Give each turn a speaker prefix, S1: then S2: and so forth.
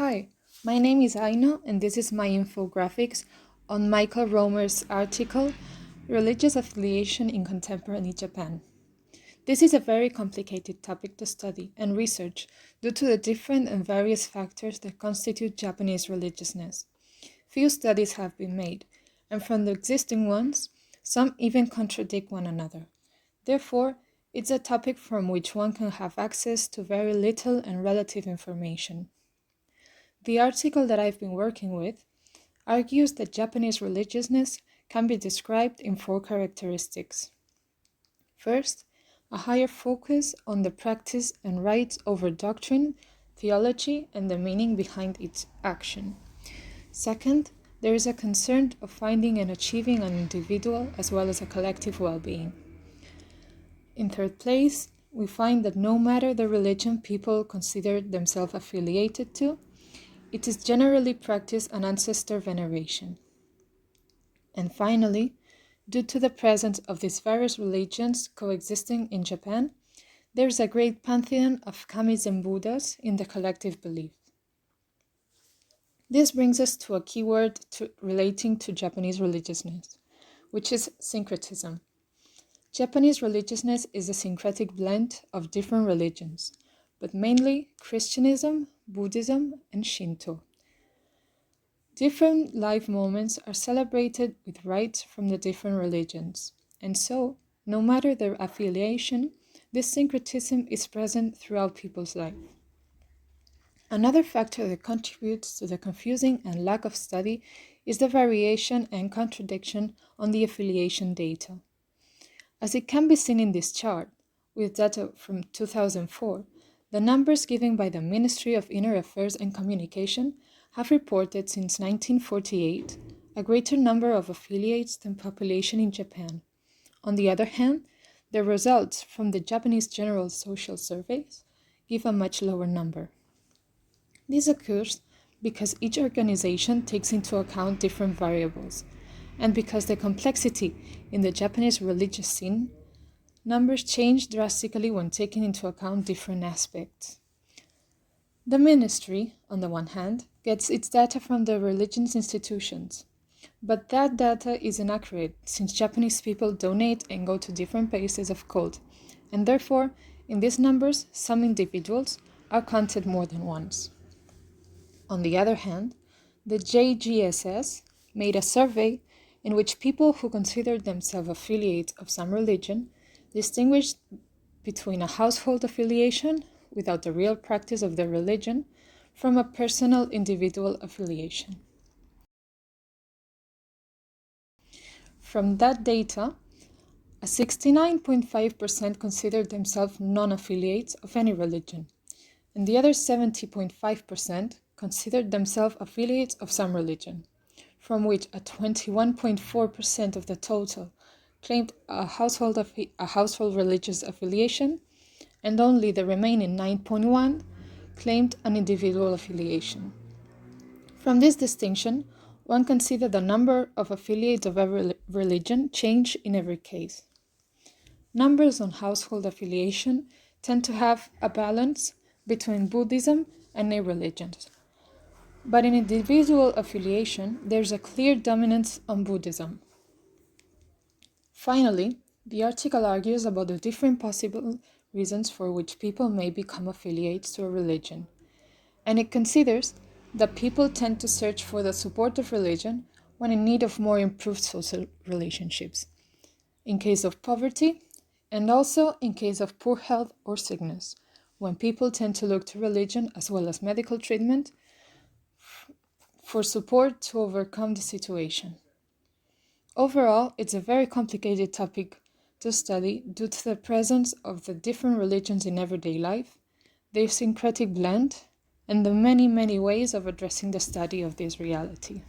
S1: Hi, my name is Aina, and this is my infographics on Michael Romer's article, Religious Affiliation in Contemporary Japan. This is a very complicated topic to study and research due to the different and various factors that constitute Japanese religiousness. Few studies have been made, and from the existing ones, some even contradict one another. Therefore, it's a topic from which one can have access to very little and relative information. The article that I've been working with argues that Japanese religiousness can be described in four characteristics. First, a higher focus on the practice and rites over doctrine, theology, and the meaning behind its action. Second, there is a concern of finding and achieving an individual as well as a collective well-being. In third place, we find that no matter the religion people consider themselves affiliated to, it is generally practiced an ancestor veneration. And finally, due to the presence of these various religions coexisting in Japan, there is a great pantheon of kamis and Buddhas in the collective belief. This brings us to a key word relating to Japanese religiousness, which is syncretism. Japanese religiousness is a syncretic blend of different religions, but mainly Christianism, Buddhism, and Shinto. Different life moments are celebrated with rites from the different religions, and so, no matter their affiliation, this syncretism is present throughout people's life. Another factor that contributes to the confusing and lack of study is the variation and contradiction on the affiliation data. As it can be seen in this chart, with data from 2004, the numbers given by the Ministry of Inner Affairs and Communication have reported since 1948 a greater number of affiliates than population in Japan. On the other hand, the results from the Japanese General Social Surveys give a much lower number. This occurs because each organization takes into account different variables, and because the complexity in the Japanese religious scene, numbers change drastically when taking into account different aspects. The ministry, on the one hand, gets its data from the religion's institutions, but that data is inaccurate since Japanese people donate and go to different places of cult, and therefore, in these numbers, some individuals are counted more than once. On the other hand, the JGSS made a survey in which people who considered themselves affiliates of some religion distinguished between a household affiliation without the real practice of the religion from a personal individual affiliation. From that data, a 69.5% considered themselves non-affiliates of any religion, and the other 70.5% considered themselves affiliates of some religion, from which a 21.4% of the total claimed a household religious affiliation, and only the remaining 9.1% claimed an individual affiliation. From this distinction, one can see that the number of affiliates of every religion change in every case. Numbers on household affiliation tend to have a balance between Buddhism and a religions. But in individual affiliation, there's a clear dominance on Buddhism. Finally, the article argues about the different possible reasons for which people may become affiliates to a religion, and it considers that people tend to search for the support of religion when in need of more improved social relationships, in case of poverty, and also in case of poor health or sickness, when people tend to look to religion as well as medical treatment for support to overcome the situation. Overall, it's a very complicated topic to study due to the presence of the different religions in everyday life, their syncretic blend, and the many ways of addressing the study of this reality.